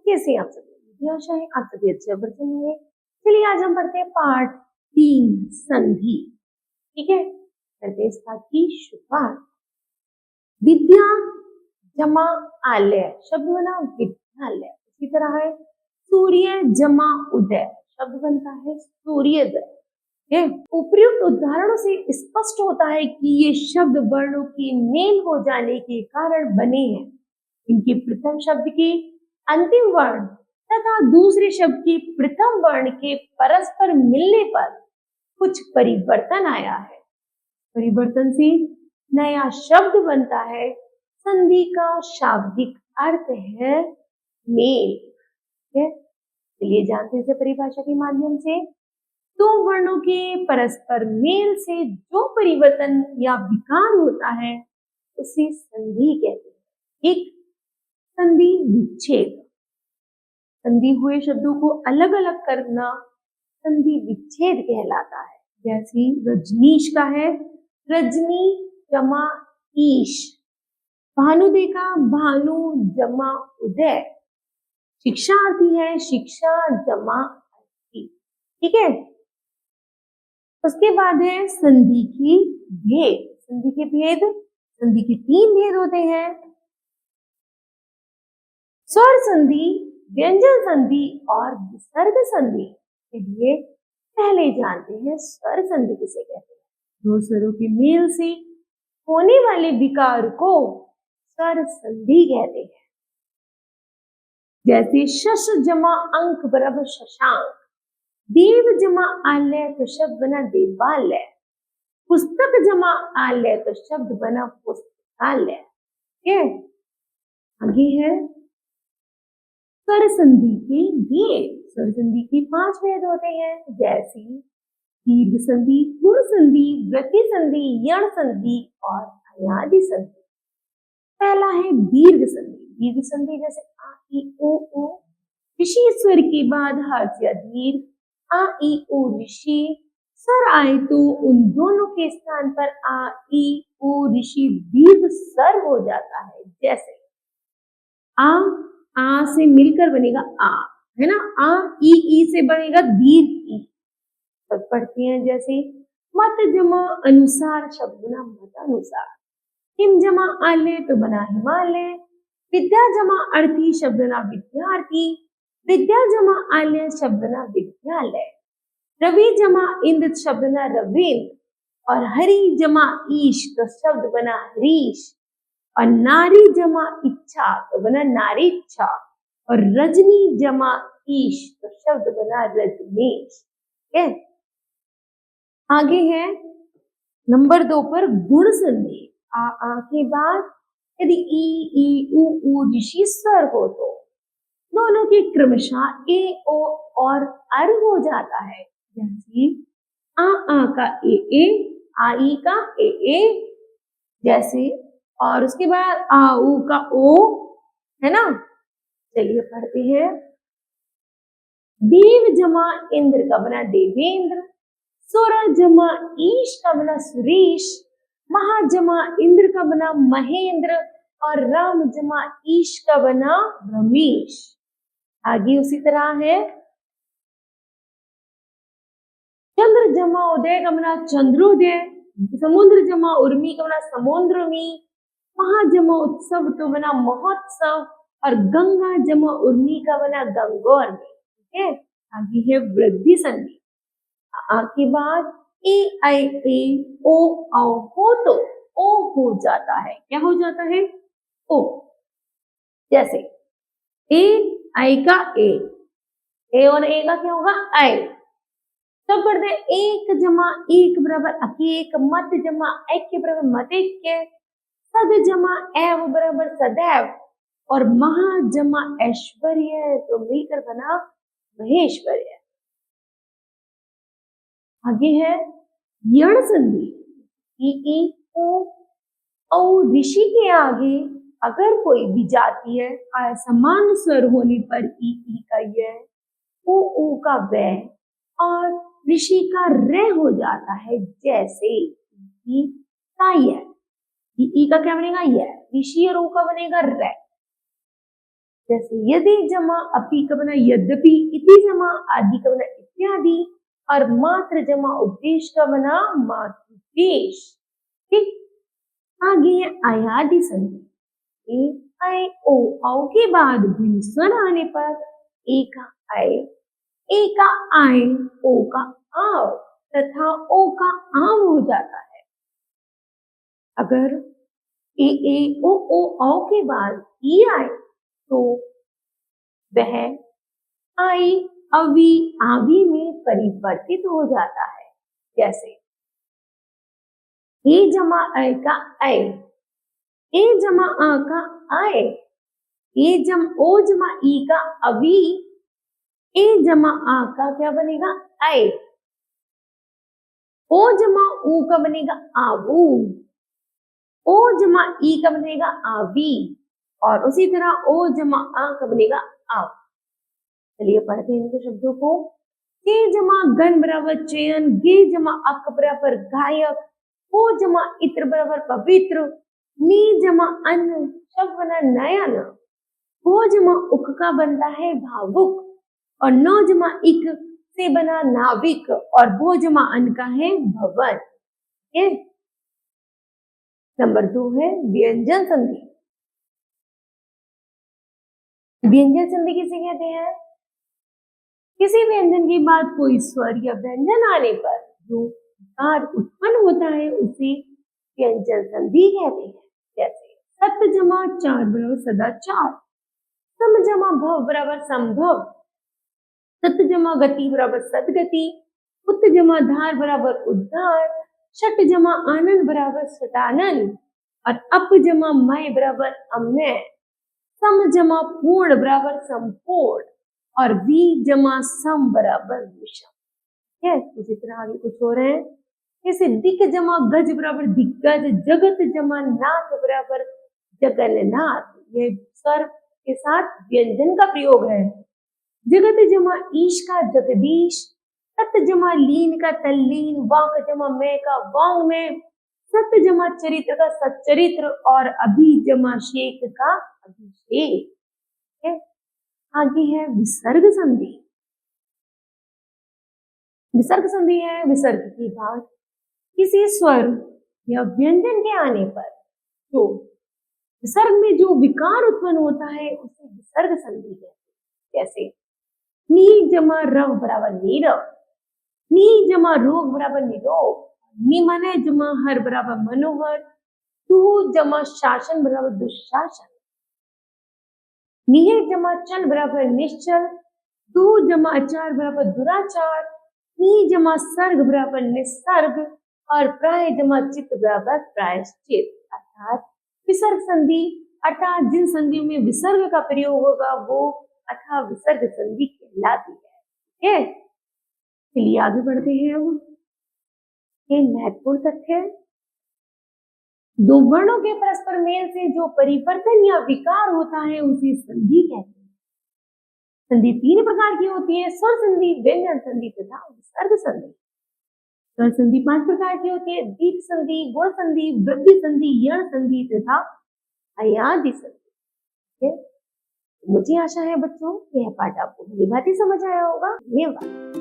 कैसे आप सभी? आशा है आप सभी अच्छे बर्तन होंगे। चलिए आज हम पढ़ते हैं पाठ 3 संधि। ठीक है, करते हैं इस पाठ की शुरुआत। विद्या जमा आलय शब्द बना विद्यालय। इसी तरह है सूर्य जमा उदय शब्द बनता है सूर्योदय। उपर्युक्त उदाहरणों से स्पष्ट होता है कि ये शब्द वर्णों के मेल हो जाने के कारण बने हैं। इनके प्रथम शब्द के अंतिम वर्ण तथा दूसरे शब्द के प्रथम वर्ण के परस्पर मिलने पर कुछ परिवर्तन आया है। परिवर्तन से नया शब्द बनता है। संधि का शाब्दिक अर्थ है मेल। चलिए जानते हैं इसे परिभाषा के माध्यम से। दो वर्णों के परस्पर मेल से जो परिवर्तन या विकार होता है उसे संधि कहते हैं। एक संधि विच्छेद, संधि हुए शब्दों को अलग अलग करना संधि विच्छेद कहलाता है। जैसे रजनीश का है रजनी जमा ईश, भानुदे का भानु जमा उदय, शिक्षार्थी है शिक्षा जमा अर्थी। ठीक है, उसके बाद है संधि की भेद। संधि के भेद, संधि के 3 भेद होते हैं। स्वर संधि, व्यंजन संधि और विसर्ग संधि। चलिए पहले जानते हैं स्वर संधि किसे कहते हैं। दो स्वरों के मेल से होने वाले विकार को स्वर संधि कहते हैं। जैसे शश जमा अंक बराबर शशांक, देव जमा आलय तो शब्द बना देवालय, पुस्तक जमा आलय तो शब्द बना पुस्तकालय। ठीक है, आगे है स्वर संधि के भेद। स्वर संधि के 5 भेद होते हैं। जैसे दीर्घ संधि, गुण संधि, वृत्ति संधि, यण संधि और अयादि संधि। पहला है दीर्घ संधि। दीर्घ संधि जैसे आ ई ओ ऊ, विशेष स्वर के बाद हर्ष या दीर्घ, आ ई ऊ ऋषि, स्वर आए तो उन दोनों के स्थान पर आ ई ऊ ऋषि दीर्घ स्वर हो जाता है। जैसे आ से मिलकर बनेगा आ, है ना। आ ई से बनेगा दीर्घ ई। तब पढ़ते हैं जैसे मत जमा अनुसार शब्द बना मत अनुसार, हिम जमा आलय तो बना हिमालय, विद्या जमा अर्थी शब्द बना विद्यार्थी, विद्या जमा आलय शब्द बना विद्यालय, रवि जमा इंद्र शब्द बना रवींद्र, और हरि जमा ईश तो शब्द बना हरीश, और नारी जमा इच्छा तो बना नारी इच्छा, और रजनी जमा ईश तो शब्द बना रजनीश। आगे है नंबर 2 पर गुण संधि। आ के बाद यदि ई ऊ ऋषि स्वर हो तो दोनों के क्रमशः ए ओ और अर हो जाता है। जैसे आ का ए, आ ई का ए, जैसे, और उसके बाद आ ऊ का ओ, है ना। चलिए पढ़ते हैं। देव जमा इंद्र का बना देवेंद्र, सुर जमा ईश का बना सुरेश, महा जमा इंद्र का बना महेंद्र, और राम जमा ईश का बना रमेश। आगे उसी तरह है चंद्र जमा उदय का बना चंद्रोदय, समुद्र जमा उर्मी का बना समुद्रमी, महाजमा उत्सव तो बना महोत्सव, और गंगा जमा उर्मी का बना गंगोर में। ठीक है, आगे है वृद्धि संधि। आ के बाद ए आई ए ओ औ हो तो ओ हो जाता है। क्या हो जाता है? ओ। जैसे ए आई का ए और ए का क्या होगा? आई। तो पढ़ते हैं एक जमा एक बराबर अकेक, मत जमा ऐक्य बराबर मतेक्य, सद जमा एव बराबर सदैव, और महा जमा ऐश्वर्य तो मिलकर बना महेश्वर्य। आगे है यण संधि। ई ओ औ ऋषि के आगे अगर कोई विजातीय असमान स्वर होने पर ई का य, ओ का व और ऋषि का र हो जाता है। जैसे ई का य, ई का क्या बनेगा? य, ऋषि और ओ का बनेगा र। जैसे यदि जमा अपि का बना यद्यपि, इति जमा आदि का बना इत्यादि, और मात्र जमा उपदेश का बना मातृदेश। ठीक, आगे है आयादि संधि। ए आए ओ, औ के बाद भिन्न स्वर आने पर ए का आए, ए का आए, ओ का आव तथा ओ का आव हो जाता है। अगर ए ओ औ के बाद ई आए तो वह आई अवी आवी में परिवर्तित हो जाता है। जैसे ए जमा अ का ऐ, ए जमा आ का आए, ए जम ओ जमा ई का अवी, ए जमा आ का क्या बनेगा ऐ, ओ जमा ऊ का बनेगा आवू, ओ जमा ई का बनेगा आवी, और उसी तरह ओ जमा आ का बनेगा आव। चलिए पढ़ते हैं इनको शब्दों को। के जमा गण बराबर चयन, गे जमा अक बराबर गायक, ओ जमा इत्र बराबर पवित्र, नी जमा अन्न शब्द बना नयन, वो जमा उक का बनता है भावुक, और नौ जमा इक से बना नाविक, और वो जमा अन्न का है भवन। ठीक है, नंबर 2 है व्यंजन संधि। व्यंजन संधि किसे कहते हैं? किसी व्यंजन के बाद कोई स्वर या व्यंजन आने पर जो विकार उत्पन्न होता है उसे व्यंजन संधि कहते हैं। जैसे सत जमा चार बराबर सदाचार, सम जमा भव बराबर संभव, सत जमा गति बराबर सदगति, उत जमा धार बराबर उद्धार, षट जमा आनंद बराबर सटानंद, और अप जमा मय बराबर अमय, सम जमा पूर्ण बराबर संपूर्ण, और वी जमा सम बराबर विषम। ठीक है, उसी तरह आगे कुछ हो रहे हैं। जैसे दिक जमा गज बराबर दिग्गज, जगत जमा नाथ बराबर जगन्नाथ। ये स्वर के साथ व्यंजन का प्रयोग है। जगत जमा ईश का जगदीश, तत् जमा लीन का तल्लीन, वाक जमा मैं का वांग में, सत जमा चरित्र का सच्चरित्र, और अभी जमा शेख का अभिषेक। ठीक है, आगे है विसर्ग संधि। विसर्ग संधि है विसर्ग की बात किसी स्वर या व्यंजन के आने पर जो विसर्ग में जो विकार उत्पन्न होता है उसे विसर्ग संधि कहते हैं। जैसे नी जमा रव बराबर नीरव, नी जमा रोग बराबर निरोग, निमने जमा हर बराबर मनोहर, तू जमा शासन बराबर दुशासन, निह जमा चल बराबर निश्चल, दू जमा आचार बराबर दुराचार, नी जमा सर्ग बराबर निसर्ग, और प्राय जमा चित्त बराबर प्रायश्चित। अर्थात विसर्ग संधि अर्थात जिन संधियों में विसर्ग का प्रयोग होगा वो अथा विसर्ग संधि कहलाती है। ठीक है, चलिए आगे बढ़ते हैं। अब ये महत्वपूर्ण तथ्य है, दो वर्णों के परस्पर मेल से जो परिवर्तन या विकार होता है उसे संधि कहते हैं। संधि 3 प्रकार की होती है, स्वर संधि, व्यंजन संधि तथा विसर्ग संधि। स्वर संधि 5 प्रकार की होती है, दीर्घ संधि, गुण संधि, वृद्धि संधि, यण संधि तथा अयादि संधि। मुझे आशा है बच्चों यह पाठ आपको भली भांति समझ आया होगा। धन्यवाद।